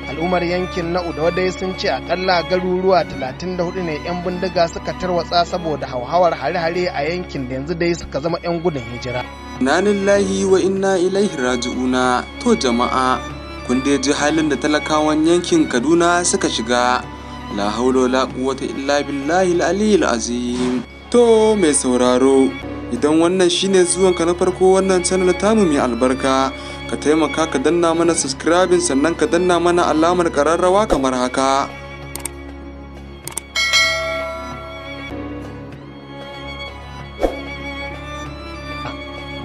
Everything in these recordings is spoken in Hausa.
al'ummar yankin na Udawa dai sun ce akalla garuruwa 34 ne 'yan bindiga suka tarwatsa saboda hauhawar hare-hare a yankin da yanzu dai suka zama 'yan gudun hijira. Inna lillahi wa inna ilaihi raji'una. To jama'a, kun dai ji halin da talakawan yankin Kaduna suka shiga. La haula wala quwwata illa billahi al-aliyyil azim. To mai sauraro, idan wannan shine zuwanka na farko wannan channel tamu mai albarka, ka taimaka ka danna mana subscribing sannan ka danna mana alamar kararrawa kamar haka.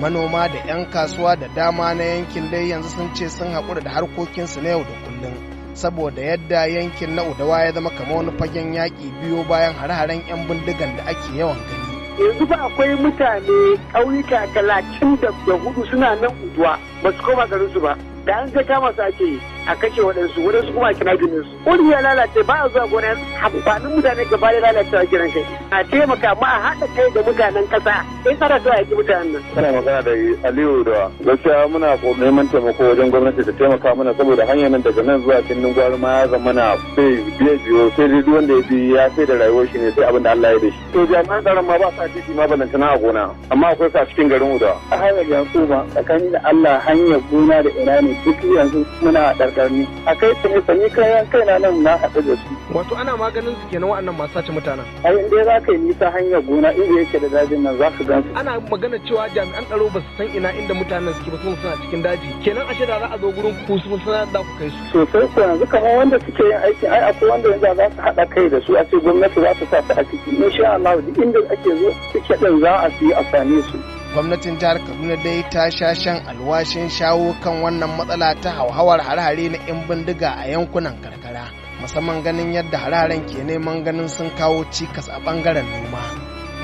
Manoma da 'yan kasuwa da dama na yankin dai yanzu sun ce sun haƙura da harkokinsu na yau da kullum saboda yadda yankin na Udawa ya zama kamar wani fagen yaƙi biyo bayan hare-haren 'yan bindigan da ake yawan gani. Yanzu ba akwai mutane ƙauyuka 34 suna nan Udawa ba su koma garinsu ba, da an ga kama su ake a kashe waɗansu kuma a kina ginin su. Wuri ya lalace ba a zuwa gona, amfanin mutane gaba da lalacewa kiran kai. A taimaka ma a haɗa kai da mutanen ƙasa in ana so a yaki mutanen nan. Kana magana da Aliyu da gaskiya muna neman taimako wajen gwamnati ta taimaka mana saboda hanyar nan daga nan zuwa Kinnin Gwari ma ya zama na biyo sai dai duk wanda ya bi ya sai da rayuwar shi ne sai abin da Allah ya da shi. To jami'an tsaron ma ba sa titi ma balantana a gona amma akwai sa cikin garin Udawa. A hanyar yanzu ba tsakanin da Allah hanyar gona da ina ne duk yanzu muna ɗarɗarni. A kai sani kayan kaina nan na haɗu da su. Wato ana maganin su kenan wa'annan masu sace mutanen. Ai inda za ka yi nisa hanyar gona inda yake da dajin nan za ka gan su. Ana magana cewa jami'an tsaro ba su san ina inda mutanen suke ba suna cikin daji. Kenan ashe da za a zo gurin ku su sanar da ku kai su. Sosai ko yanzu kamar wanda suke yin aiki ai akwai wanda yanzu za su haɗa kai da su a ce gwamnati za ta sa su a ciki. Insha Allah duk inda ake zo suke ɗin za a su yi amfani su. Gwamnatin jihar Kaduna dai ta sha shan alwashin shawo kan wannan matsala ta hauhawar hare-hare na 'yan bindiga a yankunan karkara, musamman ganin yadda hare-haren ke neman ganin sun kawo cikas a bangaren noma.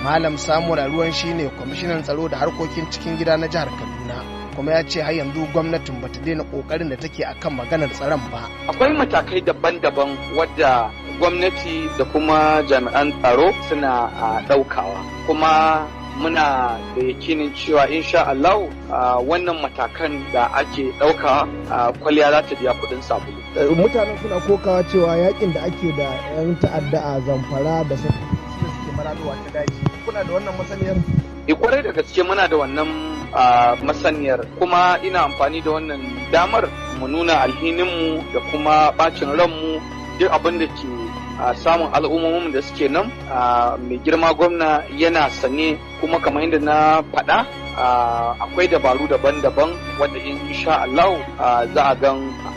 Malam Samuel Ruwan shine kwamishinan tsaro da harkokin cikin gida na jihar Kaduna, kuma ya ce har yanzu gwamnatin bata daina kokarin da take akan maganar tsaron ba. Akwai matakai daban-daban wadda gwamnati da kuma jami'an tsaro suna ɗaukawa, kuma muna da yakinin cewa insha Allah wannan matakan da ake ɗauka kwalliya za ta biya kuɗin sabulu. Mutanen suna kokawa cewa yakin da ake da 'yan ta'adda a Zamfara da suke maradowa ta daji. Kuna da wannan masaniyar? Kwarai da gaske muna da wannan masaniyar, kuma ina amfani da wannan damar mu nuna alhininmu da kuma bacin ranmu duk abin da ke samun al'ummomin da suke nan. Mai girma gwamna yana sane, kuma kamar yadda na faɗa akwai dabaru daban-daban wadda insha Allah za a gan